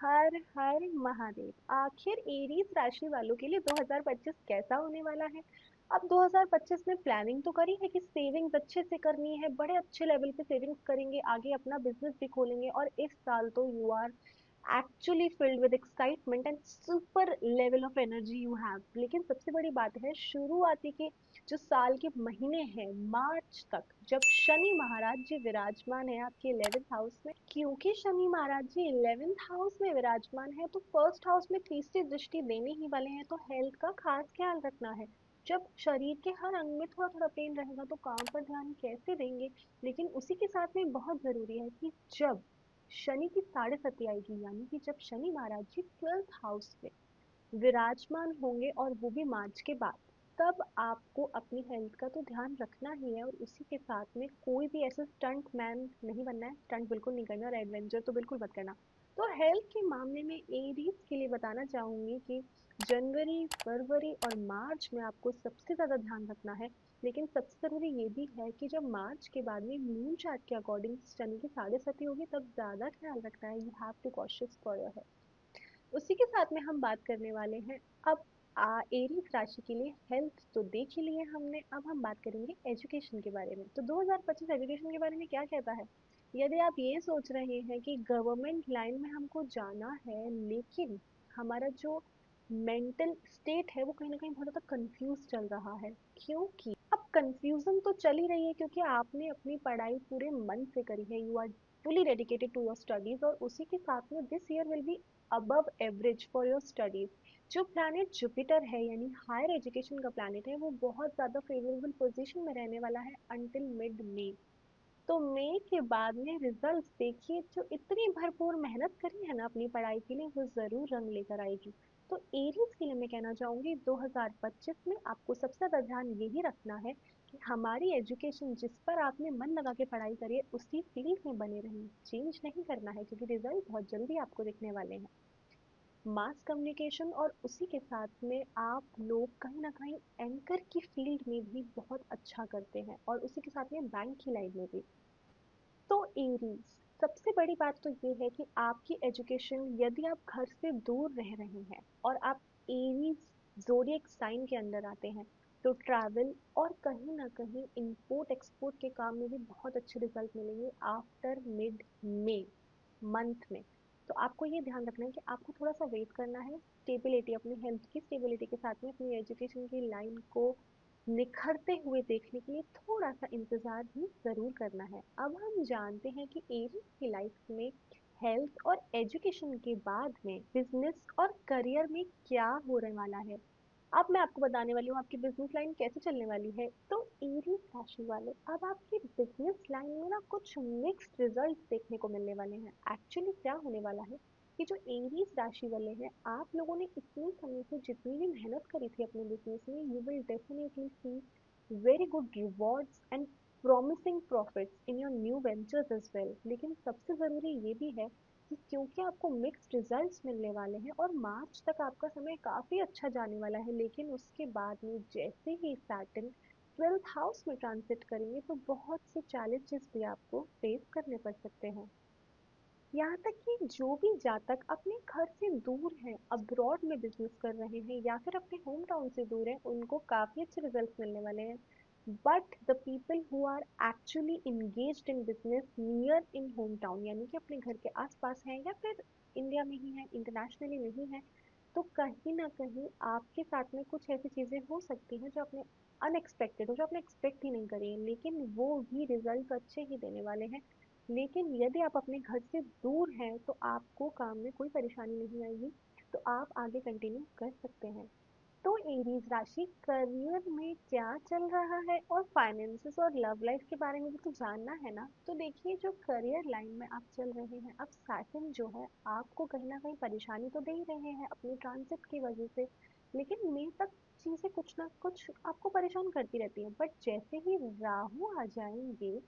हर हर महादेव। आखिर एरीज राशि वालों के लिए 2025 कैसा होने वाला है? अब 2025 में प्लानिंग तो करी है कि सेविंग्स अच्छे से करनी है, बड़े अच्छे लेवल पे सेविंग्स करेंगे, आगे अपना बिजनेस भी खोलेंगे। और इस साल तो you are actually filled with excitement and super level of energy you have. लेकिन सबसे बड़ी बात है, शुरुआती के जो साल के महीने हैं मार्च तक, जब शनि महाराज जी विराजमान है आपके 11th हाउस में। क्योंकि शनि महाराज जी 11th हाउस में विराजमान है तो फर्स्ट हाउस में तीसरी दृष्टि देने ही वाले हैं, तो हेल्थ का खास ख्याल रखना है। जब शरीर के हर अंग में थोड़ा थोड़ा पेन रहेगा तो काम पर ध्यान कैसे देंगे? लेकिन उसी के साथ में बहुत जरूरी है कि जब शनि की साढ़े सती आएगी, यानी कि जब शनि महाराज जी 12th हाउस में विराजमान होंगे और वो भी मार्च के बाद, तब आपको अपनी हेल्थ का तो ध्यान रखना ही है। और उसी के साथ में कोई भी ऐसा स्टंट मैन नहीं बनना है, स्टंट बिल्कुल नहीं करना और एडवेंचर तो बिल्कुल मत करना। तो हेल्थ के मामले में एरीज के लिए बताना चाहूंगी कि जनवरी फरवरी और मार्च में आपको सबसे ज़्यादा ध्यान रखना है। लेकिन सबसे ज़रूरी ये भी है कि जब मार्च के बाद में मून चार्ट के अकॉर्डिंग शनि की साढ़े सती होगी, तब ज़्यादा ख्याल रखना है। You have to cautious for your health. उसी के साथ में हम बात करने वाले हैं अब एरीज राशि के लिए। हेल्थ तो देख ही लिए हमने, अब हम बात करेंगे एजुकेशन के बारे में। तो 2025 एजुकेशन के बारे में क्या कहता है? यदि आप ये सोच रहे हैं कि गवर्नमेंट लाइन में हमको जाना है, लेकिन हमारा जो मेंटल स्टेट है वो कहीं ना कहीं बहुत ज़्यादा कंफ्यूज चल रहा है। क्योंकि अब कंफ्यूजन तो चल ही रही है, क्योंकि आपने अपनी पढ़ाई पूरे मन से करी है, you are fully dedicated to your studies, और उसी के साथ में this year will be above average for your studies। जो प्लैनेट जुपिटर है, यानी हायर एजुकेशन का प्लैनेट है, वो बहुत ज़्यादा फेवरेबल पोजीशन में रहने वाला है अंटिल मिड मई। तो मई के बाद में रिजल्ट्स देखिए, जो इतनी भरपूर मेहनत करी है ना अपनी पढ़ाई के लिए, वो ज़रूर रंग लेकर आएगी। तो एरीज के लिए मैं कहना चाहूँगी 2025 में आपको सबसे ज़्यादा ध्यान यही रखना है कि हमारी एजुकेशन, जिस पर आपने मन लगा के पढ़ाई करी है, उसी फील्ड में बने रहें, चेंज नहीं करना है, क्योंकि रिजल्ट बहुत जल्दी आपको दिखने वाले हैं। मास कम्युनिकेशन और उसी के साथ में आप लोग कहीं ना कहीं एंकर की फील्ड में भी बहुत अच्छा करते हैं, और उसी के साथ में बैंक की लाइन में भी। तो एरीज, सबसे बड़ी बात तो ये है कि आपकी एजुकेशन, यदि आप घर से दूर रह रहे हैं और आप एरीज ज़ोडिएक साइन के अंदर आते हैं, तो ट्रैवल और कहीं ना कहीं इंपोर्ट एक्सपोर्ट के काम में भी बहुत अच्छे रिजल्ट मिलेंगे आफ्टर मिड मई मंथ में। तो आपको ये ध्यान रखना है कि आपको थोड़ा सा वेट करना है, स्टेबिलिटी, अपनी हेल्थ की स्टेबिलिटी के साथ में अपनी एजुकेशन की लाइन को निखरते हुए देखने के लिए थोड़ा सा इंतजार भी जरूर करना है। अब हम जानते हैं कि एरीज की लाइफ में हेल्थ और एजुकेशन के बाद में बिजनेस और करियर में क्या होने वाला है। अब मैं आपको बताने वाली हूँ आपकी बिजनेस लाइन कैसे चलने वाली है। तो एरीज राशि वाले, अब आपकी बिजनेस लाइन में ना कुछ मिक्स्ड रिजल्ट्स देखने को मिलने वाले हैं। एक्चुअली क्या होने वाला है कि जो एरीज राशि वाले हैं, आप लोगों ने इतनी समय से जितनी भी मेहनत करी थी अपने बिजनेस में, you will definitely see very good rewards and promising profits in your new ventures as well. लेकिन सबसे ज़रूरी ये भी है कि क्योंकि आपको मिक्स्ड रिजल्ट्स मिलने वाले हैं और मार्च तक आपका समय काफ़ी अच्छा जाने वाला है, लेकिन उसके बाद में जैसे ही सैटर्न 12th हाउस में ट्रांसिट करेंगे तो बहुत से चैलेंजेस भी आपको फेस करने पड़ सकते हैं। यहाँ तक कि जो भी जातक अपने घर से दूर हैं, अब्रॉड में बिजनेस कर रहे हैं या फिर अपने होम टाउन से दूर हैं, उनको काफ़ी अच्छे रिजल्ट्स मिलने वाले हैं। But the people who are actually engaged in business near in home town, यानी कि अपने घर के आसपास हैं या फिर इंडिया में ही हैं, इंटरनेशनली नहीं है, तो कहीं ना कहीं आपके साथ में कुछ ऐसी चीज़ें हो सकती हैं जो आपने अनएक्सपेक्टेड हो, जो आपने एक्सपेक्ट ही नहीं करी है, लेकिन वो भी रिजल्ट अच्छे ही देने वाले हैं। लेकिन यदि आप अपने घर से दूर हैं तो आपको काम में कोई परेशानी नहीं आएगी, तो आप आगे कंटिन्यू कर सकते हैं। तो एरीज राशि, करियर में क्या चल रहा है और फाइनेंसेस और लव लाइफ के बारे में भी तो जानना है ना। तो देखिए, जो करियर लाइन में आप चल रहे हैं, अब सैटर्न जो है आपको कहीं ना कहीं परेशानी तो दे ही रहे हैं अपनी ट्रांजिट की वजह से। लेकिन मई तक चीज़ें कुछ ना कुछ आपको परेशान करती रहती हैं, बट जैसे ही राहु आ जाएंगे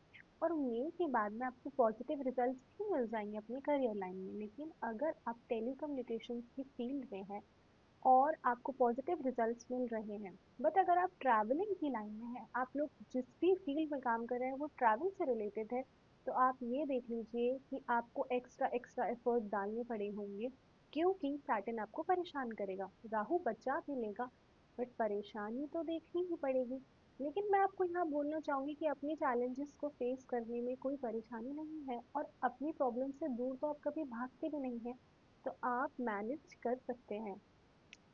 और मई के बाद में आपको पॉजिटिव रिजल्ट्स भी मिल जाएंगे अपने करियर लाइन में। लेकिन अगर आप टेलीकम्युनिकेशंस की फील्ड में हैं और आपको पॉजिटिव रिजल्ट्स मिल रहे हैं, बट अगर आप ट्रैवलिंग की लाइन में हैं, आप लोग जिस भी फील्ड में काम कर रहे हैं वो ट्रैवल से रिलेटेड है, तो आप ये देख लीजिए कि आपको एक्स्ट्रा एक्स्ट्रा एफर्ट डालने पड़े होंगे, क्योंकि सैटर्न आपको परेशान करेगा। राहु बचा भी लेगा, बट परेशानी तो देखनी ही पड़ेगी। लेकिन मैं आपको यहाँ बोलना चाहूंगी कि अपनी चैलेंजेस को फेस करने में कोई परेशानी नहीं है, और अपनी प्रॉब्लम से दूर तो आप कभी भागते भी नहीं हैं। तो आप मैनेज कर सकते हैं।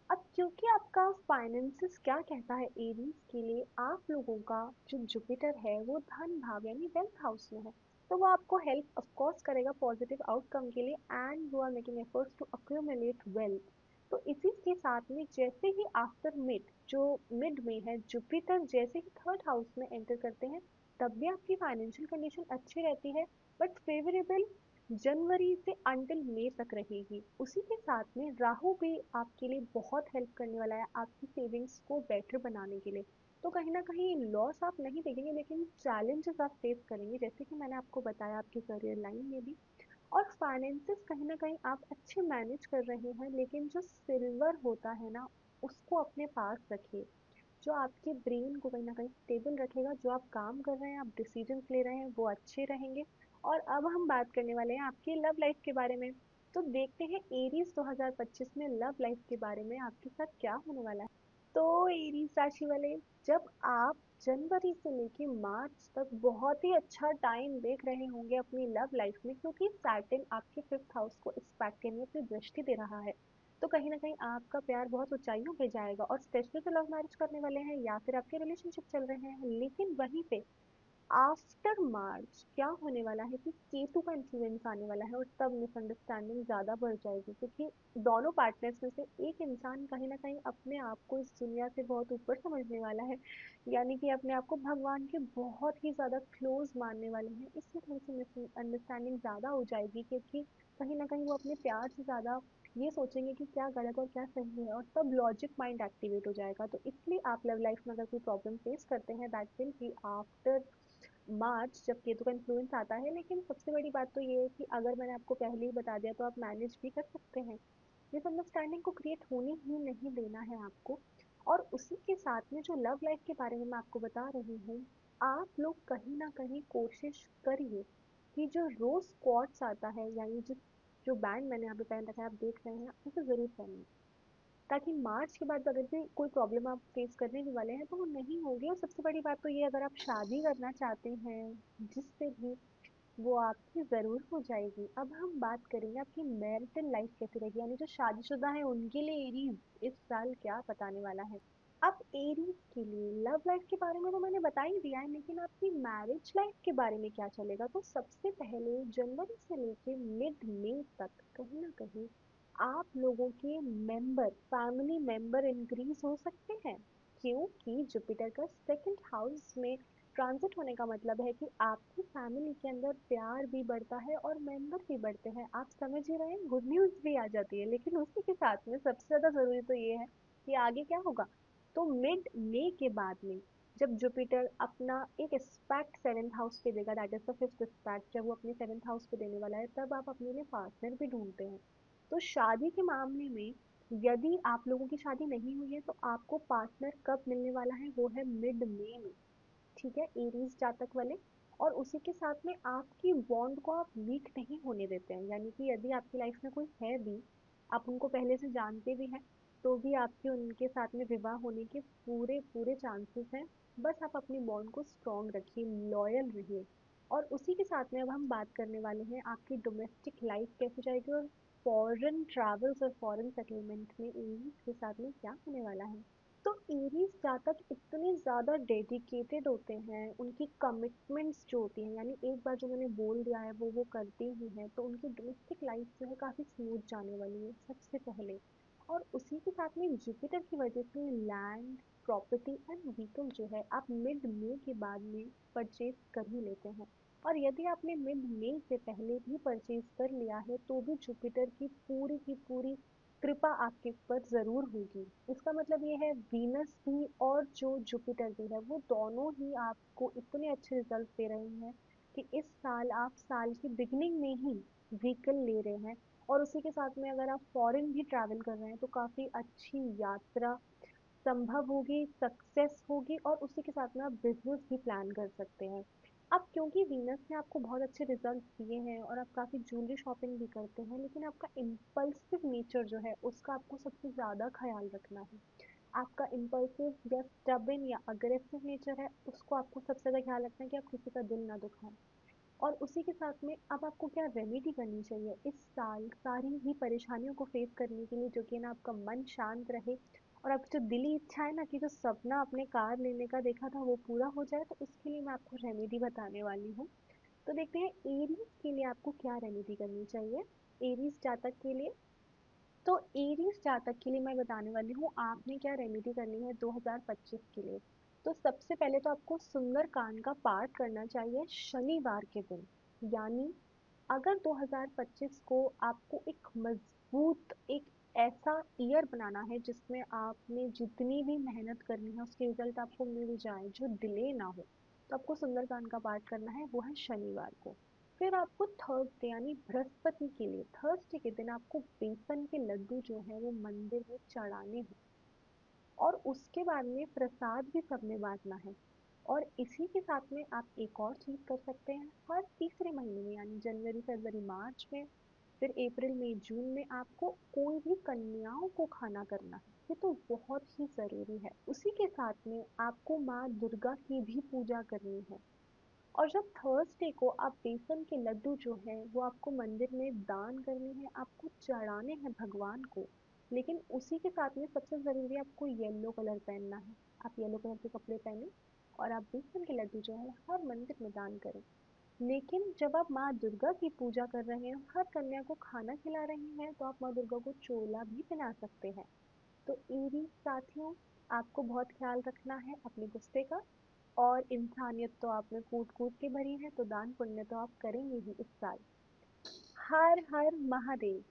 अब क्योंकि आपका फाइनेंसिस क्या कहता है एरीज के लिए, आप लोगों का जो जुपिटर है वो धन भाव यानी वेल्थ हाउस में है। तो वो आपको हेल्प ऑफ कोर्स करेगा पॉजिटिव आउटकम के लिए, and you are making efforts to accumulate wealth. तो इसी के साथ में जैसे ही आफ्टर मिड, जो मिड में है जुपिटर, जैसे ही थर्ड हाउस में एंटर करते हैं, तब भी आपकी फाइनेंशियल कंडीशन अच्छी रहती है, बट फेवरेबल जनवरी से अंटिल मई तक रहेगी। उसी के साथ में राहु भी आपके लिए बहुत हेल्प करने वाला है आपकी सेविंग्स को बेटर बनाने के लिए। तो कहीं ना कहीं लॉस आप नहीं देखेंगे, लेकिन चैलेंजेस आप फेस करेंगे, जैसे कि मैंने आपको बताया आपकी करियर लाइन में भी। और फाइनेंसेस कहीं ना कहीं आप अच्छे मैनेज कर रहे हैं, लेकिन जो सिल्वर होता है ना, उसको अपने पास रखिए। जो आपके ब्रेन को कहीं ना कहीं स्टेबल रखेगा, जो आप काम कर रहे हैं, आप डिसीजंस ले रहे हैं, वो अच्छे रहेंगे। और अब हम बात करने वाले हैं आपकी लव लाइफ के बारे में। तो देखते हैं एरीज 2025 में लव लाइफ के बारे में आपके साथ क्या होने वाला है। तो एरीज राशि वाले, जब आप जनवरी से लेके मार्च तक बहुत ही अच्छा टाइम देख रहे होंगे अपनी लव लाइफ में, क्योंकि सैटर्न आपके फिफ्थ हाउस को इस्पेक्ट यानी अपनी दृष्टि दे रहा है। तो कहीं ना कहीं आपका प्यार बहुत ऊंचाइयों पे जाएगा, और स्पेशली जो लव मैरिज करने वाले हैं या फिर आपके रिलेशनशिप चल रहे हैं। लेकिन वहीं पे आफ्टर मार्च क्या होने वाला है कि केतु का इन्फ्लुएंस आने वाला है, और तब मिसअंडरस्टैंडिंग ज्यादा बढ़ जाएगी, क्योंकि दोनों पार्टनर्स में से एक इंसान कहीं ना कहीं अपने आप को इस दुनिया से बहुत ऊपर समझने वाला है, यानी कि अपने आप को भगवान के बहुत ही ज्यादा क्लोज मानने वाले हैं। इससे थोड़ी सी मिसअंडरस्टैंडिंग ज्यादा हो जाएगी, क्योंकि कहीं ना कहीं वो अपने प्यार से ज्यादा ये सोचेंगे कि क्या गलत और क्या सही है, और तब लॉजिक माइंड एक्टिवेट हो जाएगा। तो इसलिए आप लव लाइफ में अगर कोई प्रॉब्लम फेस करते हैं, that will be after March, जब केतु का इन्फ्लुएंस आता है। लेकिन सबसे बड़ी बात तो ये है कि अगर मैंने आपको पहले ही बता दिया तो आप मैनेज भी कर सकते हैं। मिसअंडरस्टैंडिंग को क्रिएट होने ही नहीं देना है आपको। और उसी के साथ में जो लव लाइफ के बारे में मैं आपको बता रही हूँ, आप लोग कहीं ना कहीं कोशिश करिए कि जो रोज क्वार्ट्स आता है, यानी जिस जो बैंड मैंने यहाँ पे पहन रखा है आप देख रहे हैं, उसे जरूर पहनिए, ताकि मार्च के बाद अगर भी कोई प्रॉब्लम आप फेस करने भी वाले हैं तो वो नहीं होगी। और सबसे बड़ी बात तो ये, अगर आप शादी करना चाहते हैं जिससे भी, वो आपकी ज़रूर हो जाएगी। अब हम बात करेंगे आपकी मैरिटल लाइफ कैसी रहेगी, यानी जो शादीशुदा है उनके लिए एरीज इस साल क्या बताने वाला है। अब एरीज के लिए लव लाइफ के बारे में तो मैंने बता ही दिया है, लेकिन आपकी मैरिज लाइफ के बारे में क्या चलेगा। तो सबसे पहले जनवरी से लेके मिड मई तक कहीं ना कहीं आप लोगों के मेंबर, फैमिली मेंबर इंक्रीज हो सकते हैं, क्योंकि जुपिटर का सेकंड हाउस में ट्रांजिट होने का मतलब है कि आपकी फैमिली के अंदर प्यार भी बढ़ता है और मेंबर भी बढ़ते हैं। आप समझ ही रहे हैं, गुड न्यूज भी आ जाती है। लेकिन उसी के साथ में सबसे ज्यादा जरूरी तो ये है कि आगे क्या होगा। तो मिड मई के बाद में जब जुपिटर अपना एक एस्पेक्ट सेवेंथ हाउस पे देगा, that is the fifth aspect, जब वो अपने सेवेंथ हाउस पे देने वाला है, तब आप अपने लिए पार्टनर भी ढूंढते हैं। तो शादी के मामले में यदि आप लोगों की शादी नहीं हुई है, तो आपको पार्टनर कब मिलने वाला है, वो है मिड मई में। ठीक है, एरीज जातक वाले। और उसी के साथ में आपकी बॉन्ड को आप वीक नहीं होने देते हैं, यानी कि यदि आपकी लाइफ में कोई है भी, आप उनको पहले से जानते भी हैं, तो भी आपके उनके साथ में विवाह होने के पूरे पूरे चांसेस हैं। बस आप अपनी बॉन्ड को स्ट्रॉन्ग रखिए, लॉयल रहिए। और उसी के साथ में अब हम बात करने वाले हैं आपकी डोमेस्टिक लाइफ कैसे जाएगी, और फॉरेन ट्रैवल्स और फॉरेन सेटलमेंट में एरीज के साथ में क्या होने वाला है। तो एरीज जातक इतने ज़्यादा डेडिकेटेड होते हैं, उनकी कमिटमेंट्स जो होती हैं, यानी एक बार जो मैंने बोल दिया है वो करते ही हैं, तो उनकी डोमेस्टिक लाइफ जो है काफ़ी स्मूथ जाने वाली है सबसे पहले। और उसी के साथ में जुपिटर की वजह से लैंड, प्रॉपर्टी एंड व्हीकल जो है आप मिड मई के बाद में परचेज कर ही लेते हैं। और यदि आपने मिड मई से पहले भी परचेज कर लिया है, तो भी जुपिटर की पूरी कृपा आपके ऊपर जरूर होगी। इसका मतलब ये है वीनस भी और जो जुपिटर भी है, वो दोनों ही आपको इतने अच्छे रिजल्ट दे रहे हैं कि इस साल आप साल की बिगिनिंग में ही व्हीकल ले रहे हैं। और उसी के साथ में अगर आप फॉरेन भी ट्रैवल कर रहे हैं, तो काफी अच्छी यात्रा संभव होगी, सक्सेस होगी, और उसी के साथ में आप बिजनेस भी प्लान कर सकते हैं। अब क्योंकि वीनस ने आपको बहुत अच्छे रिजल्ट दिए हैं और आप काफ़ी ज्वेलरी शॉपिंग भी करते हैं, लेकिन आपका इम्पल्सिव नेचर जो है उसका आपको सबसे ज़्यादा ख्याल रखना है। आपका इम्पल्सिव या स्टबन या अग्रेसिव नेचर है, उसको आपको सबसे ज़्यादा ख्याल रखना है कि आप किसी का दिल ना दुखाएं। और उसी के साथ में अब आपको क्या रेमेडी करनी चाहिए इस साल सारी ही परेशानियों को फेस करने के लिए, जो कि ना आपका मन शांत रहे और आपकी जो दिली इच्छा है ना कि जो सपना अपने कार लेने का देखा था वो पूरा हो जाए, तो उसके लिए मैं आपको रेमेडी बताने वाली हूँ। तो देखते हैं एरीज के लिए आपको क्या रेमेडी करनी चाहिए। एरीज जातक के लिए, तो एरीज जातक के लिए मैं बताने वाली हूँ आपने क्या रेमेडी करनी है 2025 के लिए। तो सबसे पहले तो आपको सुंदरकांड का पाठ करना चाहिए शनिवार के दिन। यानी अगर 2025 को आपको एक मजबूत, एक ऐसा ईयर बनाना है जिसमें आपने जितनी भी मेहनत करनी है उसके रिजल्ट आपको मिल जाए, जो डिले ना हो, तो आपको सुंदरकांड का पाठ करना है, वो है शनिवार को। फिर आपको थर्सडे यानी बृहस्पति के लिए, थर्सडे के दिन आपको बेसन के लड्डू जो है वो मंदिर में चढ़ाने हैं और उसके बाद में प्रसाद भी सबने बांटना है। और इसी के साथ में आप एक और चीज़ कर सकते हैं, हर तीसरे महीने में यानी जनवरी फरवरी मार्च में, फिर अप्रैल मई जून में आपको कोई भी कन्याओं को खाना करना है। ये तो बहुत ही ज़रूरी है। उसी के साथ में आपको माँ दुर्गा की भी पूजा करनी है। और जब थर्सडे को आप बेसन के लड्डू जो है वो आपको मंदिर में दान करने हैं, आपको चढ़ाने हैं भगवान को। लेकिन उसी के साथ में सबसे ज़रूरी है आपको येलो कलर पहनना है। आप येलो कलर के कपड़े पहने और आप बेसन के लड्डू जो है हर मंदिर में दान करें। लेकिन जब आप माँ दुर्गा की पूजा कर रहे हैं, हर कन्या को खाना खिला रहे हैं, तो आप माँ दुर्गा को चोला भी पहना सकते हैं। तो एरी साथियों, आपको बहुत ख्याल रखना है अपने गुस्से का। और इंसानियत तो आप में कूट कूट के भरी है, तो दान पुण्य तो आप करेंगे ही इस साल। हर हर महादेव।